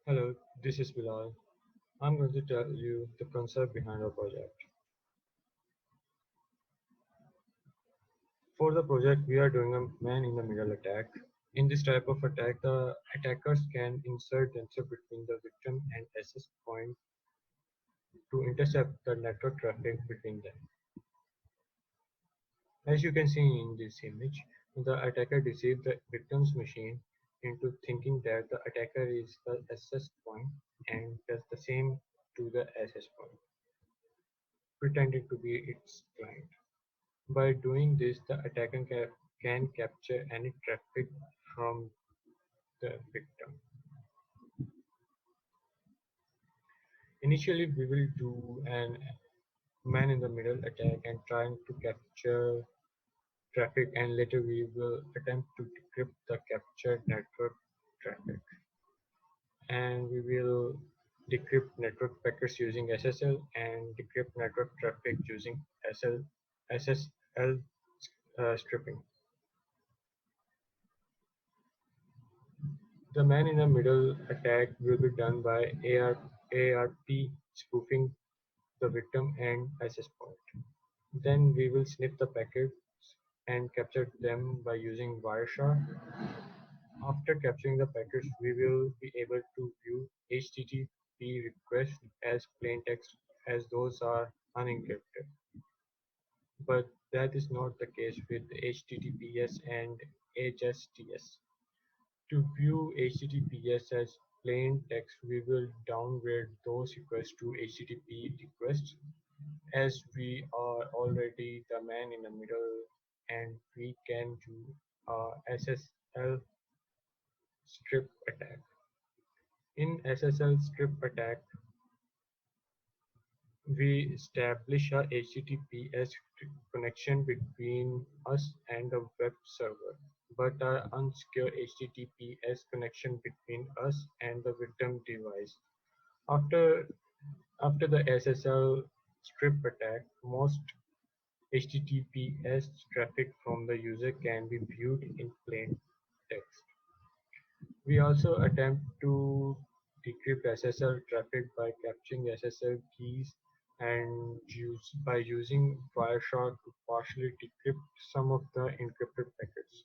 Hello, this is Bilal. I'm going to tell you the concept behind our project. For the project, we are doing a man in the middle attack. In this type of attack, the attackers can insert themselves between the victim and access point to intercept the network traffic between them. As you can see in this image, the attacker deceives the victim's machine into thinking that the attacker is the access point and does the same to the access point, pretending to be its client. By doing this, the attacker can capture any traffic from the victim. Initially, we will do an man-in-the-middle attack and trying to capture traffic, and later we will attempt to decrypt the captured network traffic. And we will decrypt network packets using SSL and decrypt network traffic using SSL stripping. The man-in-the-middle attack will be done by ARP spoofing the victim and access point. Then we will sniff the packets and capture them by using Wireshark. After capturing the packets, we will be able to view HTTP requests as plain text as those are unencrypted. But that is not the case with HTTPS and HSTS. To view HTTPS as plain text, we will downgrade those requests to HTTP requests, as we are already the man in the middle and we can do a SSL strip attack. In SSL strip attack, we establish a HTTPS connection between us and the web server, but an unsecure HTTPS connection between us and the victim device. After after the SSL strip attack, most HTTPS traffic from the user can be viewed in plain text. We also attempt to decrypt SSL traffic by capturing SSL keys and by using Wireshark to partially decrypt some of the encrypted packets.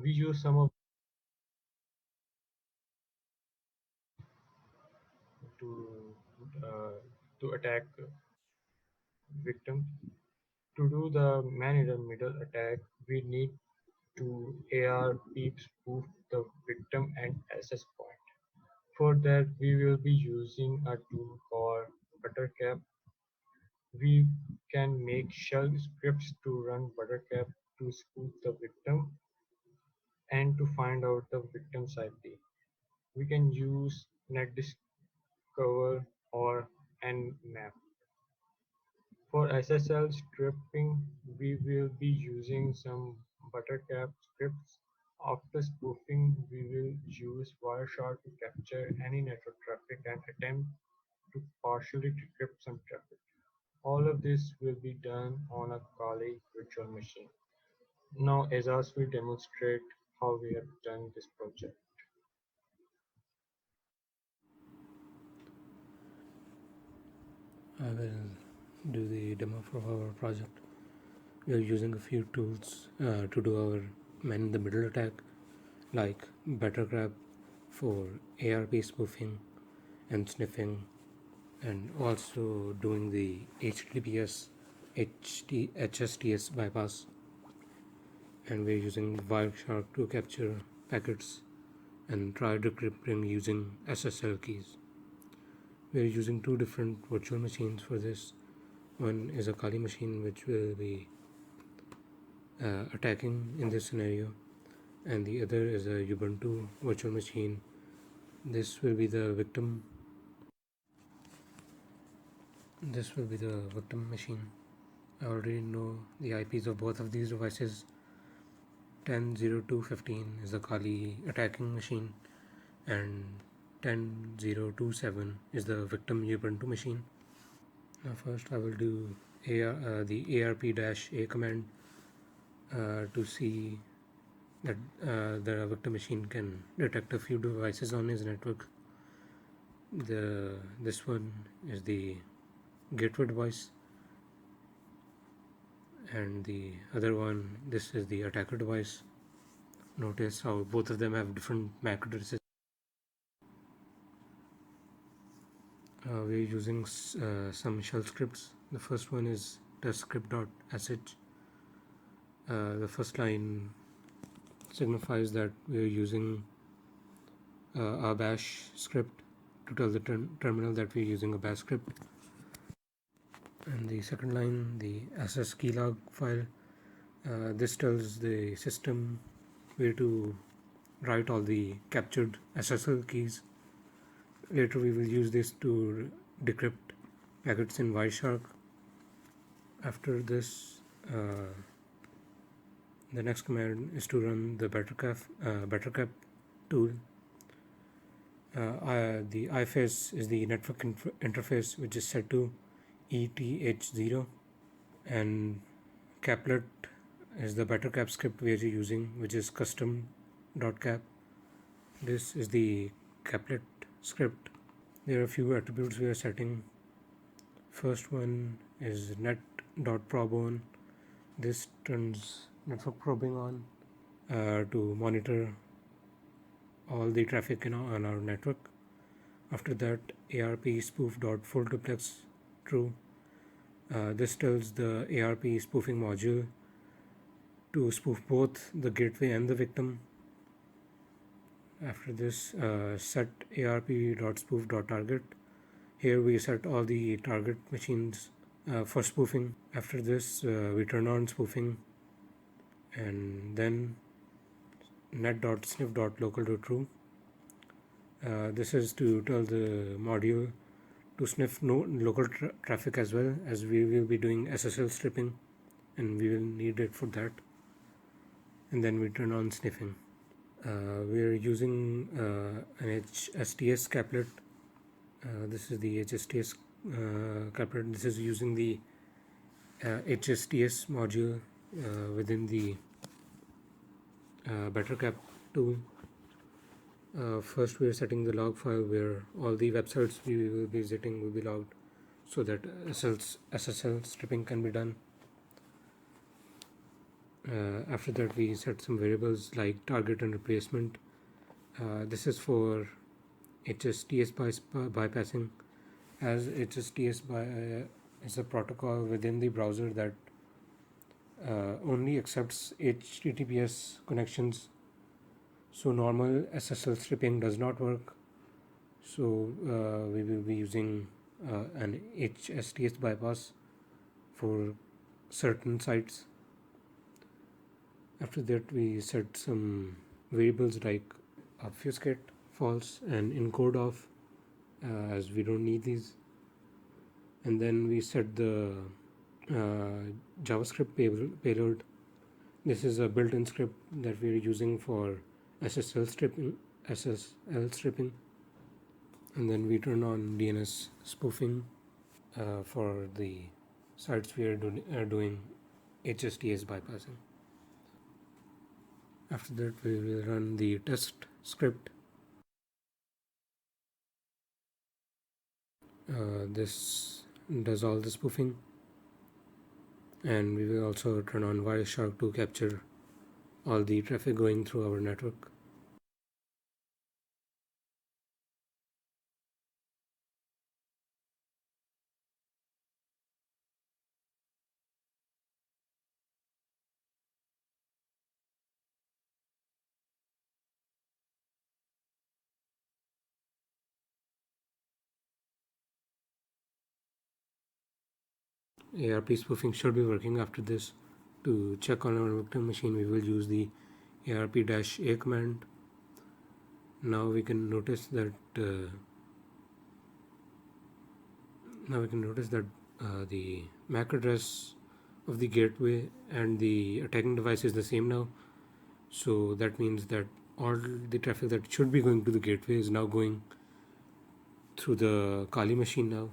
We use some of to uh, to attack victims. To do the man-in-the-middle attack, we need to ARP spoof the victim and access point. For that, we will be using a tool called Buttercap. We can make shell scripts to run Buttercap to spoof the victim and to find out the victim's IP. We can use NetDiscover or Nmap. For SSL stripping, we will be using some Buttercap scripts. After spoofing, we will use Wireshark to capture any network traffic and attempt to partially decrypt some traffic. All of this will be done on a Kali virtual machine. Now Azaz will demonstrate how we have done this project. I will do the demo for our project. We are using a few tools to do our man in the middle attack, like Bettergrab for ARP spoofing and sniffing, and also doing the HTTPS HSTS bypass. And we're using Wireshark to capture packets and try decrypting using SSL keys. We're using two different virtual machines for this. One is a Kali machine, which will be attacking in this scenario, and the other is a Ubuntu virtual machine. This will be the victim. This will be the victim machine. I already know the IPs of both of these devices. 10.02.15 is the Kali attacking machine, and 10.0.2.7 is the victim Ubuntu machine. Now first I will do the ARP-A command to see that the victim machine can detect a few devices on his network. This one is the gateway device, and the other one, this is the attacker device. Notice how both of them have different MAC addresses. We're using some shell scripts. The first one is testscript.sh. The first line signifies that we're using a bash script to tell the terminal that we're using a bash script. And the second line, the ss keylog file, this tells the system where to write all the captured SSL keys. Later we will use this to decrypt packets in Wireshark. After this, the next command is to run the Bettercap tool. The iFace is the network interface, which is set to ETH0, and Caplet is the Bettercap script we are using, which is custom.cap. This is the Caplet script. There are a few attributes we are setting. First one is net.probe on. This turns network probing on to monitor all the traffic on our network. After that, ARP spoof.full duplex true. This tells the ARP spoofing module to spoof both the gateway and the victim. After this, set arp.spoof.target. Here we set all the target machines for spoofing. After this, we turn on spoofing, and then net.sniff.local.true. This is to tell the module to sniff local traffic as well, as we will be doing SSL stripping and we will need it for that. And then we turn on sniffing. We are using an HSTS caplet. This is the HSTS caplet. This is using the HSTS module within the Bettercap tool. First, we are setting the log file where all the websites we will be visiting will be logged, so that SSL stripping can be done. After that, we set some variables like target and replacement. This is for HSTS bypassing, as HSTS is a protocol within the browser that only accepts HTTPS connections. So normal SSL stripping does not work. So we will be using an HSTS bypass for certain sites. After that, we set some variables like obfuscate, false, and encode off, as we don't need these. And then we set the JavaScript payload. This is a built-in script that we are using for SSL stripping. And then we turn on DNS spoofing for the sites we are doing HSTS bypassing. After that, we will run the test script. This does all the spoofing, and we will also turn on Wireshark to capture all the traffic going through our network. ARP spoofing should be working. After this, to check on our victim machine, we will use the ARP-A command. Now we can notice that the MAC address of the gateway and the attacking device is the same now. So that means that all the traffic that should be going to the gateway is now going through the Kali machine now.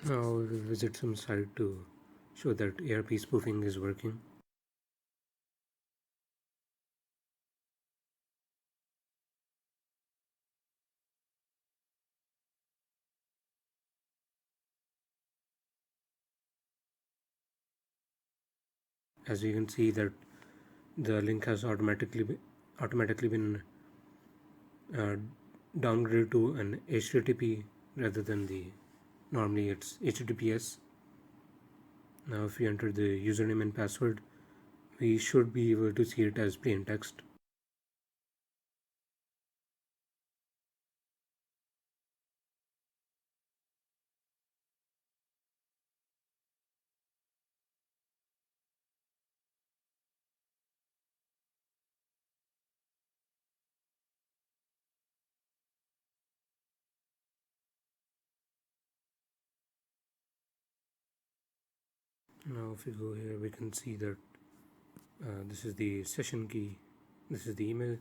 Now we will visit some site to show that ARP spoofing is working. as you can see that the link has automatically been uh, downgraded to an HTTP rather than the normally it's HTTPS. Now if we enter the username and password, we should be able to see it as plain text. Now if we go here, we can see that this is the session key, this is the email,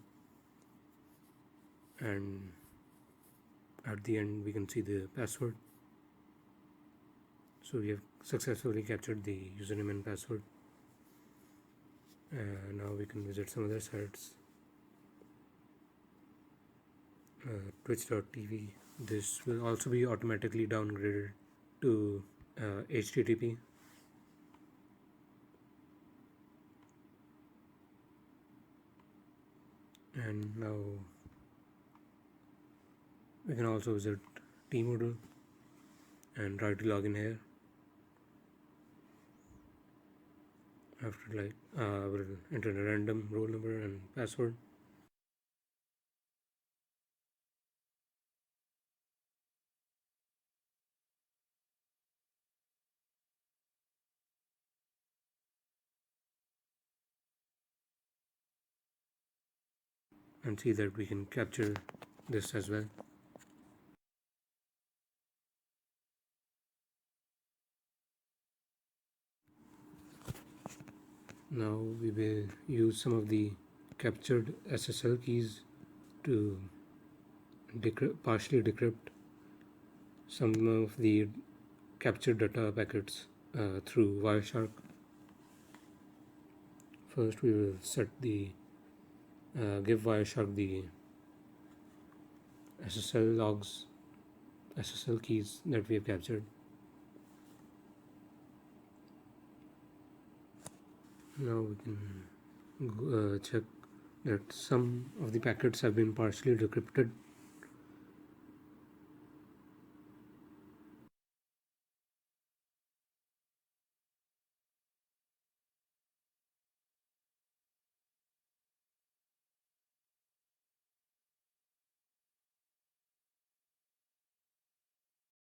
and at the end we can see the password. So we have successfully captured the username and password. Now we can visit some other sites. Twitch.tv. This will also be automatically downgraded to HTTP. And now we can also visit Tmoodle and try to log in here. After we'll enter a random roll number and password. And see that we can capture this as well. Now we will use some of the captured SSL keys to partially decrypt some of the captured data packets through Wireshark. First we will set the give Wireshark the SSL logs, SSL keys that we have captured. Now we can check that some of the packets have been partially decrypted